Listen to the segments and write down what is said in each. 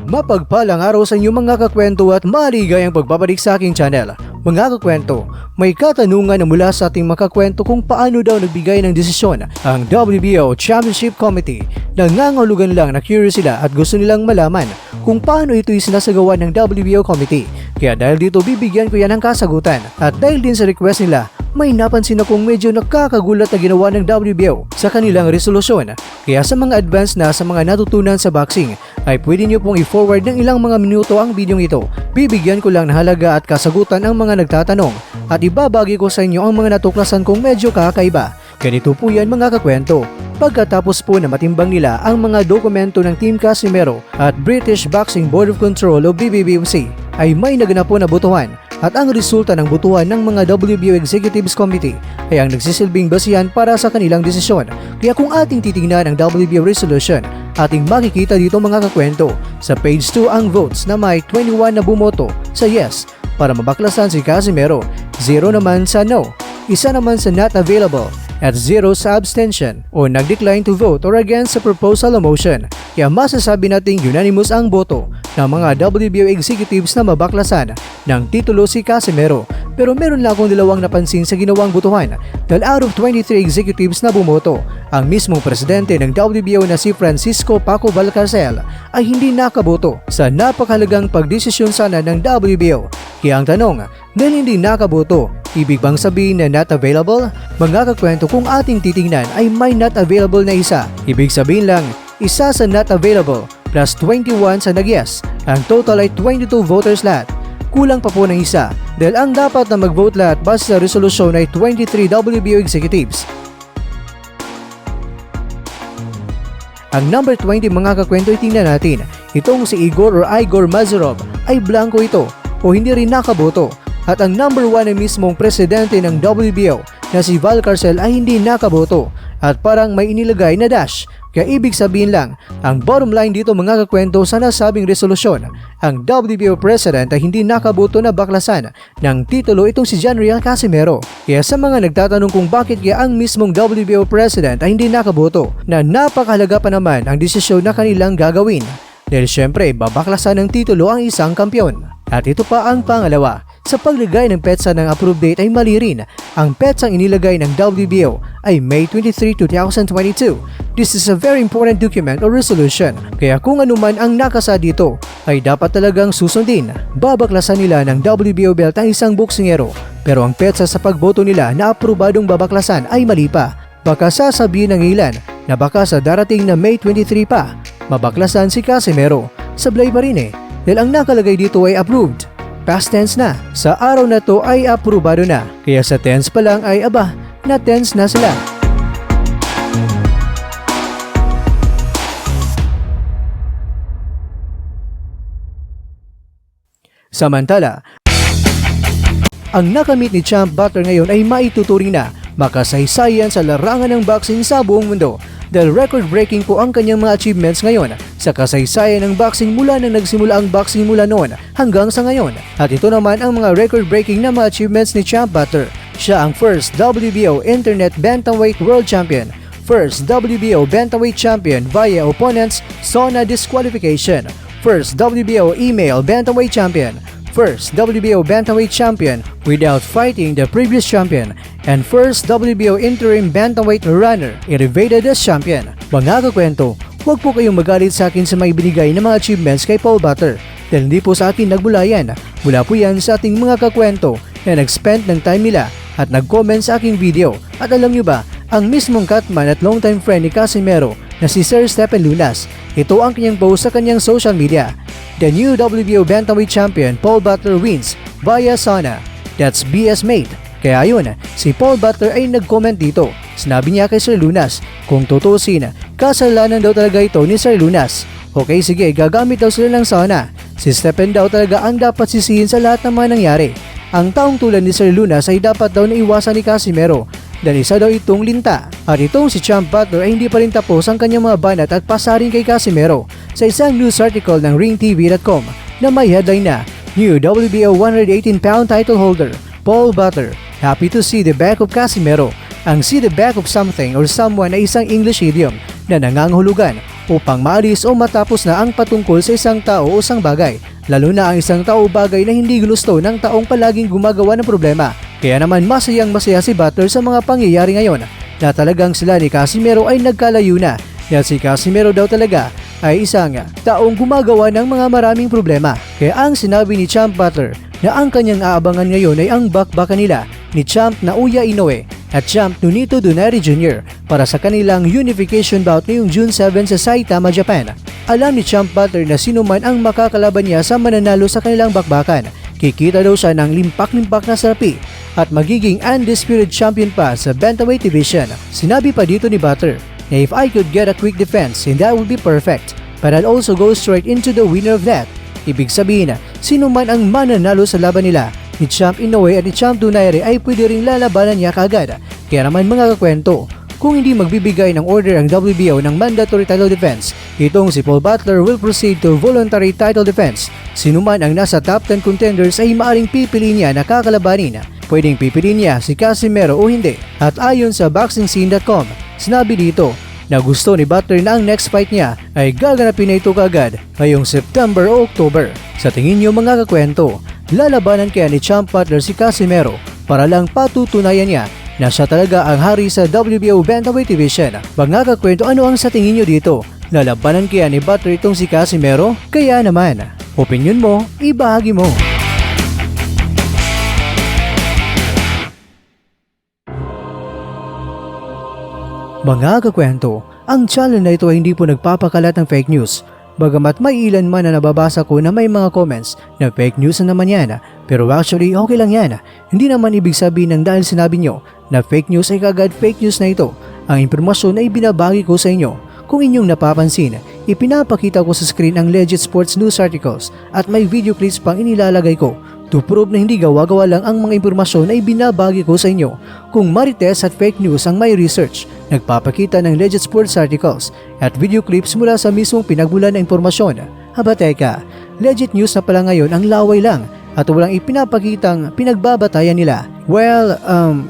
Mapagpalang araw sa inyo mga kakwento at maligayang pagbabalik sa aking channel. Mga kakwento, may katanungan na mula sa ating mga kakwento kung paano daw nagbigay ng desisyon ang WBO Championship Committee. Nangangahulugan lang na curious sila at gusto nilang malaman kung paano ito isinasagawa ng WBO Committee. Kaya dahil dito bibigyan ko yan ng kasagutan. At dahil din sa request nila, may napansin akong medyo nakakagulat na ginawa ng WBO sa kanilang resolusyon. Kaya sa mga advance na sa mga natutunan sa boxing, ay pwede nyo pong i-forward ng ilang mga minuto ang bidyong ito. Bibigyan ko lang ng halaga at kasagutan ang mga nagtatanong at ibabagi ko sa inyo ang mga natuklasan kong medyo kakaiba. Ganito po yan mga kakwento. Pagkatapos po na matimbang nila ang mga dokumento ng Team Casimero at British Boxing Board of Control o BBBOC, ay may naganap po na botohan. At ang resulta ng botohan ng mga WBO Executives Committee ay ang nagsisilbing basihan para sa kanilang desisyon. Kaya kung ating titingnan ang WBO resolution, ating makikita dito mga kakwento, sa page 2 ang votes na may 21 na bumoto sa yes para mabaklasan si Casimero, 0 naman sa no, 1 naman sa not available, at 0 sa abstention o nag-decline to vote or against sa proposal o motion. Kaya masasabi nating unanimous ang boto ng mga WBO executives na mabaklasan ng titulo si Casimero. Pero meron lang akong dalawang napansin sa ginawang botohan dahil out of 23 executives na bumoto, ang mismong presidente ng WBO na si Francisco Paco Valcarcel ay hindi nakaboto sa napakahalagang pagdesisyon sana ng WBO. Kaya ang tanong, dahil hindi nakaboto, ibig bang sabihin na not available? Mga kakwento, kung ating titingnan ay may not available na isa. Ibig sabihin lang, isa sa not available plus 21 sa nag-yes. Ang total ay 22 voters lahat. Kulang pa po ng isa dahil ang dapat na mag-vote lahat base sa resolusyon ay 23 WBO executives. Ang number 20 mga kakwento ay tingnan natin. Itong si Igor Mazarov ay blanco ito o hindi rin nakaboto. At ang number 1 ay mismong presidente ng WBO na si Valcarcel ay hindi nakaboto at parang may inilagay na dash. Kaya ibig sabihin lang, ang bottom line dito mga kakwento sa nasabing resolusyon, ang WBO president ay hindi nakaboto na baklasan ng titulo itong si John Riel Casimero. Kaya sa mga nagtatanong kung bakit kaya ang mismong WBO president ay hindi nakaboto, na napakahalaga pa naman ang desisyon na kanilang gagawin. Dahil syempre babaklasan ng titulo ang isang kampyon. At ito pa ang pangalawa. Sa paglagay ng petsa ng approved date ay mali rin. Ang petsang inilagay ng WBO ay May 23, 2022. This is a very important document or resolution. Kaya kung ano man ang nakasa dito ay dapat talagang susundin. Babaklasan nila ng WBO belt ang isang boksingero. Pero ang petsa sa pagboto nila na aprobadong babaklasan ay mali pa. Baka sasabihin ng ilan na baka sa darating na May 23 pa, mabaklasan si Casimero. Sablay pa rin dahil ang nakalagay dito ay approved. Past tense na. Sa araw na to ay aprobado na. Kaya sa tense pa lang ay na tense na sila. Samantala, ang nakamit ni Champ Butler ngayon ay maituturing na makasaysayan sa larangan ng boxing sa buong mundo. Dahil record-breaking po ang kanyang mga achievements ngayon sa kasaysayan ng boxing mula nang nagsimula ang boxing mula noon hanggang sa ngayon. At ito naman ang mga record-breaking na mga achievements ni Champ Butler. Siya ang first WBO Internet Bantamweight World Champion, first WBO Bantamweight Champion via opponent's SONA disqualification, first WBO Email Bantamweight Champion, first WBO Bantamweight Champion without fighting the previous champion, and first WBO Interim Bantamweight Runner elevated as champion. Mga kakwento, huwag po kayong magalit sa akin sa may binigay na mga achievements kay Paul Butler dahil hindi po sa akin nagmula yan. Mula po yan sa ating mga kakwento na nag-spend ng time nila at nag-comment sa aking video. At alam nyo ba, ang mismong Catman at longtime friend ni Casimero na si Sir Stephen Lunas, ito ang kanyang post sa kanyang social media. The new WBO Bantamweight Champion Paul Butler wins via SONA. That's BS mate. Kaya ayun, si Paul Butler ay nag-comment dito. Sinabi niya kay Sir Lunas, kung tutusin, kasalanan daw talaga ito ni Sir Lunas. Okay, sige, gagamit daw sila ng SONA. Si Stephen daw talaga ang dapat sisihin sa lahat ng mga nangyari. Ang taong tulad ni Sir Lunas ay dapat daw naiwasan ni Casimero dahil isa daw itong linta. At itong si Champ Butler ay hindi pa rin tapos ang kanyang mga banat at pasarin kay Casimero sa isang news article ng ringtv.com na may headline na New WBO 118-pound title holder Paul Butler, happy to see the back of Casimero. Ang see the back of something or someone ay isang English idiom na nangangahulugan upang maalis o matapos na ang patungkol sa isang tao o isang bagay, lalo na ang isang tao o bagay na hindi gusto ng taong palaging gumagawa ng problema. Kaya naman masaya si Butler sa mga pangyayari ngayon na talagang sila ni Casimero ay nagkalayo na dahil si Casimero daw talaga ay isang taong gumagawa ng mga maraming problema. Kaya ang sinabi ni Champ Butler na ang kanyang aabangan ngayon ay ang bakbakan nila ni Champ Naoya Inoue at Champ Nonito Donaire Jr. para sa kanilang unification bout ngayong June 7 sa Saitama, Japan. Alam ni Champ Butler na sino man ang makakalaban niya sa mananalo sa kanilang bakbakan, kikita daw siya ng limpak-limpak na salapi at magiging undisputed champion pa sa Bantamweight Division. Sinabi pa dito ni Butler na if I could get a quick defense, then that would be perfect, but I'll also go straight into the winner of that. Ibig sabihin na sino man ang mananalo sa laban nila ni Champ Inoue at ni Champ Donaire ay pwede ring lalabanan niya kaagad. Kaya naman mga kakwento, kung hindi magbibigay ng order ang WBO ng mandatory title defense, itong si Paul Butler will proceed to voluntary title defense. Sino man ang nasa top 10 contenders ay maaring pipiliin niya na kakalabanin. Pwedeng pipiliin niya si Casimero o hindi. At ayon sa BoxingScene.com, sinabi dito na gusto ni Butler na ang next fight niya ay gaganapin na ito kaagad ngayong September o October. Sa tingin niyo mga kakwento, lalabanan kaya ni Champ Butler si Casimero para lang patutunayan niya na siya talaga ang hari sa WBO Bantamweight Division? Mga kakwento, ano ang sa tingin niyo dito? Lalabanan kaya ni Butler itong si Casimero? Kaya naman, opinion mo, ibahagi mo. Mga kakwento, ang channel na ito ay hindi po nagpapakalat ng fake news. Bagamat may ilan man na nababasa ko na may mga comments na fake news na naman yan, pero actually okay lang yan. Hindi naman ibig sabihin ng dahil sinabi nyo na fake news ay kagad fake news na ito. Ang impormasyon ay binabagi ko sa inyo. Kung inyong napapansin, ipinapakita ko sa screen ang legit sports news articles at may video clips pang inilalagay ko to prove na hindi gawa-gawa lang ang mga impormasyon na ibinabagi ko sa inyo. Kung marites at fake news ang may research, nagpapakita ng legit sports articles at video clips mula sa mismong pinagmulan na impormasyon. Haba teka, legit news na pala ngayon ang laway lang at walang ipinapakitang pinagbabatayan nila. Well,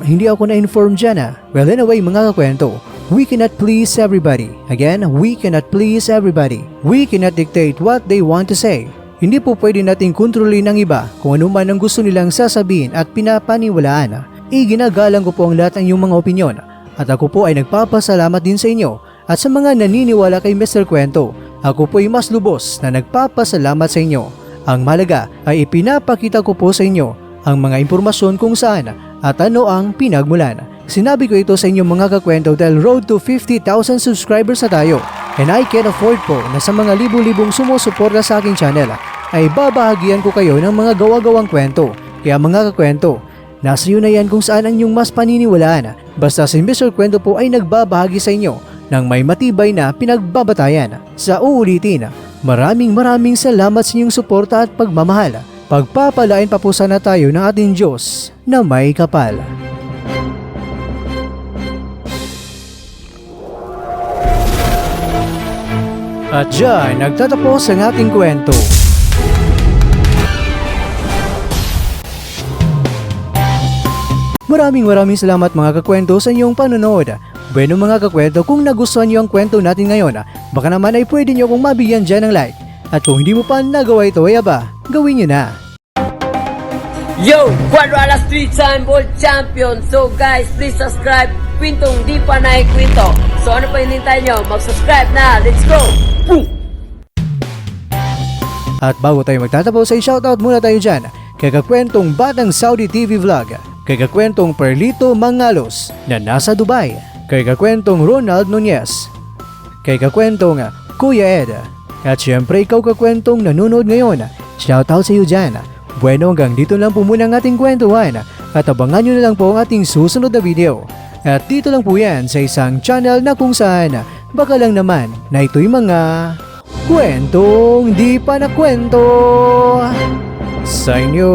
hindi ako na-inform dyan . Well anyway mga kakwento, we cannot please everybody. Again, we cannot please everybody. We cannot dictate what they want to say. Hindi po pwede nating kontrolin ng iba kung ano man ang gusto nilang sasabihin at pinapaniwalaan. Iginagalang ko po ang lahat ng iyong mga opinyon at ako po ay nagpapasalamat din sa inyo at sa mga naniniwala kay Mr. Kwento. Ako po ay mas lubos na nagpapasalamat sa inyo. Ang malaga ay ipinapakita ko po sa inyo ang mga impormasyon kung saan at ano ang pinagmulan. Sinabi ko ito sa inyo mga kakwento dahil road to 50,000 subscribers na tayo. And I can afford po na sa mga libu-libong sumusuporta sa aking channel ay babahagian ko kayo ng mga gawa-gawang kwento. Kaya mga kakwento, nasa iyo na yan kung saan ang inyong mas paniniwalaan. Basta si Mr. Kwento po ay nagbabahagi sa inyo ng may matibay na pinagbabatayan. Sa uulitin, maraming salamat sa inyong suporta at pagmamahal. Pagpapalain pa po sana tayo ng ating Diyos na may kapal. At dyan, nagtatapos ang ating kwento. Maraming salamat mga kakwento sa inyong panonood. Bueno mga kakwento, kung nagustuhan niyo ang kwento natin ngayon, baka naman ay pwede niyo kong mabigyan dyan ng like. At kung hindi mo pa nagawa ito, ay aba, gawin niyo na. Yo! Cuadro Alas 3-time world champion! So guys, please subscribe Kwentong Di Pa Naikwento. So ano pa hinintay nyo? Mag-subscribe na! Let's go! Boom! At bago tayo magtatapos ay shoutout muna tayo dyan kay kakwentong Batang Saudi TV Vlog, kay kakwentong Perlito Mangalos na nasa Dubai, kay kakwentong Ronald Nunez, kay kakwentong Kuya Ed, at syempre ikaw kakwentong nanonood ngayon, shoutout sa iyo dyan. Bueno, hanggang dito lang po muna ang ating kwentuhan at abangan nyo na lang po ang ating susunod na video. At dito lang po yan sa isang channel na kung saan baka lang naman na ito'y mga kwentong di pa na kwento sa inyo.